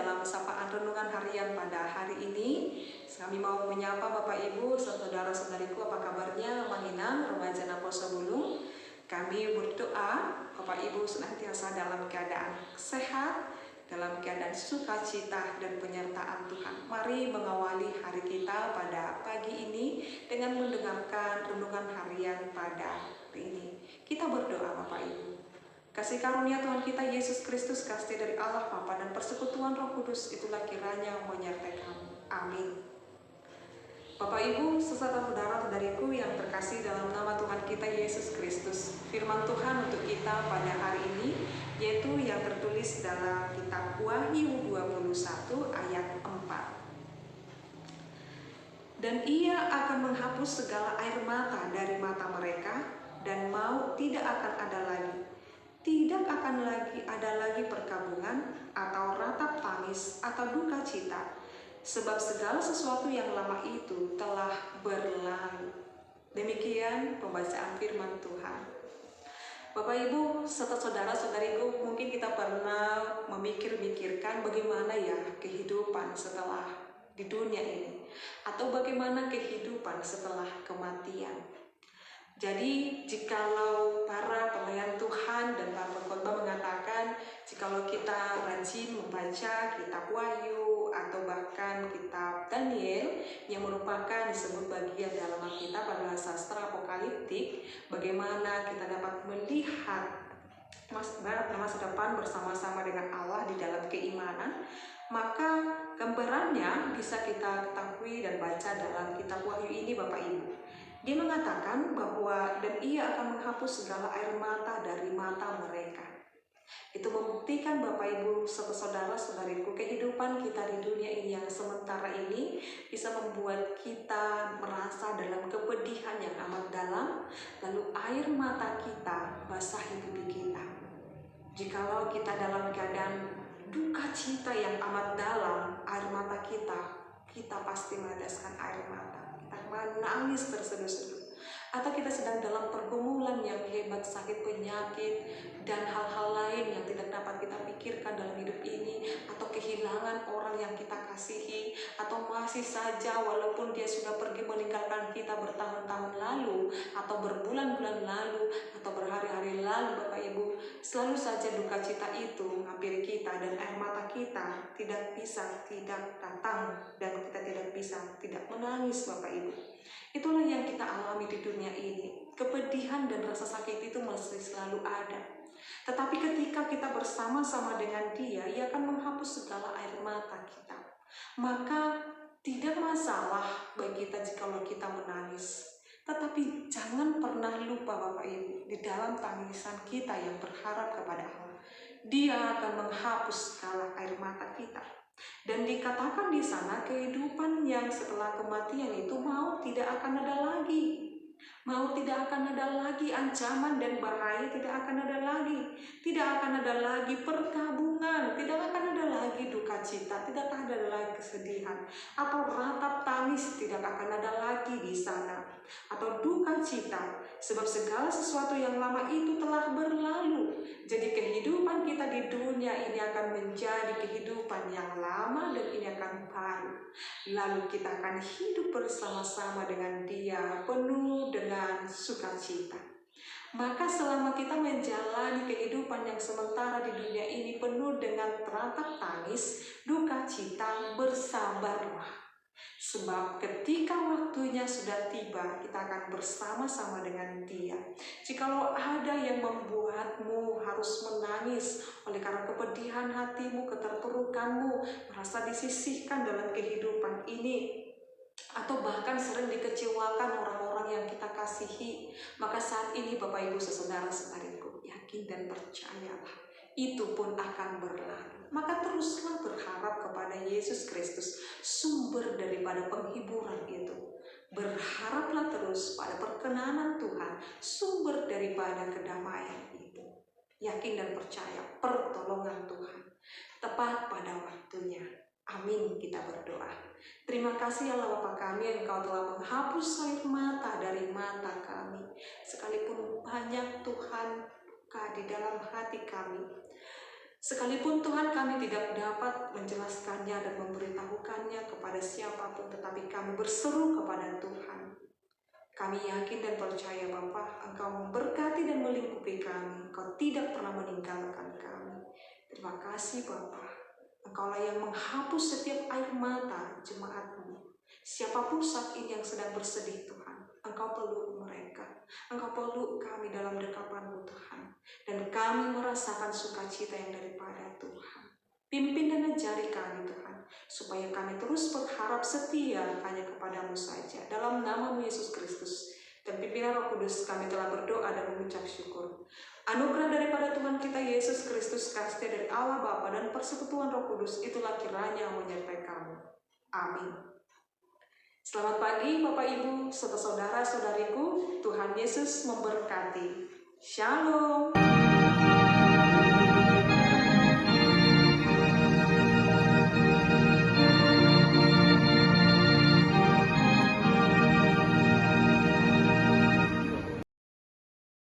dalam sapaan renungan harian pada hari ini. Kami mau menyapa Bapak Ibu, saudara-saudariku, apa kabarnya, Manginang, remaja Naposo Bulung. Kami berdoa Bapak Ibu senantiasa dalam keadaan sehat, dalam keadaan sukacita dan penyertaan Tuhan. Mari mengawali hari kita pada pagi ini dengan mendengarkan renungan harian pada hari ini. Kita berdoa Bapak Ibu. Kasih karunia Tuhan kita Yesus Kristus, kasih dari Allah Bapa dan persekutuan Roh Kudus itulah kiranya menyertai kamu. Amin. Bapak Ibu, saudara-saudariku yang terkasih dalam nama Tuhan kita Yesus Kristus, firman Tuhan untuk kita pada hari ini yaitu yang tertulis dalam kitab Wahyu 21 ayat 4. Dan ia akan menghapus segala air mata dari mata mereka, dan maut tidak akan ada lagi. Tidak akan lagi ada lagi perkabungan atau ratap tangis atau duka cita, sebab segala sesuatu yang lama itu telah berlalu. Demikian pembacaan firman Tuhan. Bapak Ibu serta saudara-saudariku, mungkin kita pernah memikirkan bagaimana ya kehidupan setelah di dunia ini, atau bagaimana kehidupan setelah kematian. Jadi jikalau para pelayan Tuhan dan para pengkhotbah mengatakan jikalau kita rajin membaca kitab Wahyu atau bahkan kitab Daniel yang merupakan disebut bagian dalam Alkitab adalah sastra apokaliptik, bagaimana kita dapat melihat masa depan bersama-sama dengan Allah di dalam keimanan, maka gambarannya bisa kita ketahui dan baca dalam kitab Wahyu ini Bapak Ibu. Dia mengatakan bahwa dan ia akan menghapus segala air mata dari mata mereka. Itu membuktikan Bapak Ibu serta saudara-saudariku, kehidupan kita di dunia ini yang sementara ini bisa membuat kita merasa dalam kepedihan yang amat dalam, lalu air mata kita basahi pipi kita. Jikalau kita dalam keadaan duka cita yang amat dalam, air mata kita pasti meneteskan air mata. Menangis terseduh-seduh, atau kita sedang dalam pergumulan yang hebat, sakit, penyakit, dan hal-hal lain yang tidak dapat kita pikirkan dalam hidup ini, atau kehilangan orang yang kita kasihi, atau masih saja walaupun dia sudah pergi meninggalkan kita bertahun-tahun lalu, atau berbulan-bulan lalu, atau berhari-hari lalu Bapak Ibu, selalu saja duka cita itu menghampiri kita dan air mata kita tidak datang dan kita tidak bisa tidak menangis Bapak Ibu. Itulah yang kita alami di dunia ini. Kepedihan dan rasa sakit itu masih selalu ada. Tetapi ketika kita bersama-sama dengan Dia, Ia akan menghapus segala air mata kita. Maka tidak masalah bagi kita jikalau kita menangis. Tetapi jangan pernah lupa Bapak Ibu, di dalam tangisan kita yang berharap kepada Allah, Dia akan menghapus segala air mata kita. Dan dikatakan di sana kehidupan yang setelah kematian itu maut tidak akan ada lagi. Maut tidak akan ada lagi, ancaman dan bahaya tidak akan ada lagi. Tidak akan ada lagi perkabungan, tidak akan ada lagi duka cita, tidak akan ada lagi kesedihan, atau ratap tangis tidak akan ada lagi di sana, atau duka cita, sebab segala sesuatu yang lama itu telah berlalu. Jadi kehidupan kita di dunia ini akan menjadi kehidupan yang lama dan ini akan baru. Lalu kita akan hidup bersama-sama dengan Dia penuh dengan sukacita. Maka selama kita menjalani kehidupan yang sementara di dunia ini penuh dengan ratap tangis, duka cita, bersabarlah. Sebab ketika waktunya sudah tiba, kita akan bersama-sama dengan Dia. Jikalau ada yang membuatmu harus menangis oleh karena kepedihan hatimu, keterpurukanmu, merasa disisihkan dalam kehidupan ini, atau bahkan sering dikecewakan orang-orang yang kita kasihi, maka saat ini Bapak Ibu saudara-saudariku, yakin dan percayalah, itu pun akan berlalu. Maka teruslah berharap kepada Yesus Kristus, sumber daripada penghiburan itu. Berharaplah terus pada perkenanan Tuhan, sumber daripada kedamaian itu. Yakin dan percaya pertolongan Tuhan tepat pada waktunya. Amin, kita berdoa. Terima kasih Allah Bapa kami, Engkau telah menghapus air mata dari mata kami. Sekalipun banyak Tuhan luka di dalam hati kami, Sekalipun Tuhan kami tidak dapat menjelaskannya dan memberitahukannya kepada siapapun, tetapi kami berseru kepada Tuhan. Kami yakin dan percaya Bapa, Engkau memberkati dan melingkupi kami. Engkau tidak pernah meninggalkan kami. Terima kasih Bapa. Engkaulah yang menghapus setiap air mata jemaat-Mu. Siapapun saat ini yang sedang bersedih Tuhan, Engkau peluk mereka. Engkau peluk kami dalam dekapan-Mu Tuhan. Dan kami merasakan sukacita yang daripada Tuhan. Pimpin dan ajari kami Tuhan, supaya kami terus berharap setia hanya kepadamu saja. Dalam nama-Mu Yesus Kristus dan pimpinan Roh Kudus kami telah berdoa dan mengucap syukur. Anugerah daripada Tuhan kita Yesus Kristus, kasih dari Allah Bapa dan persekutuan Roh Kudus itulah kiranya menyertai kamu. Amin. Selamat pagi Bapak Ibu, serta saudara-saudariku. Tuhan Yesus memberkati. Shalom.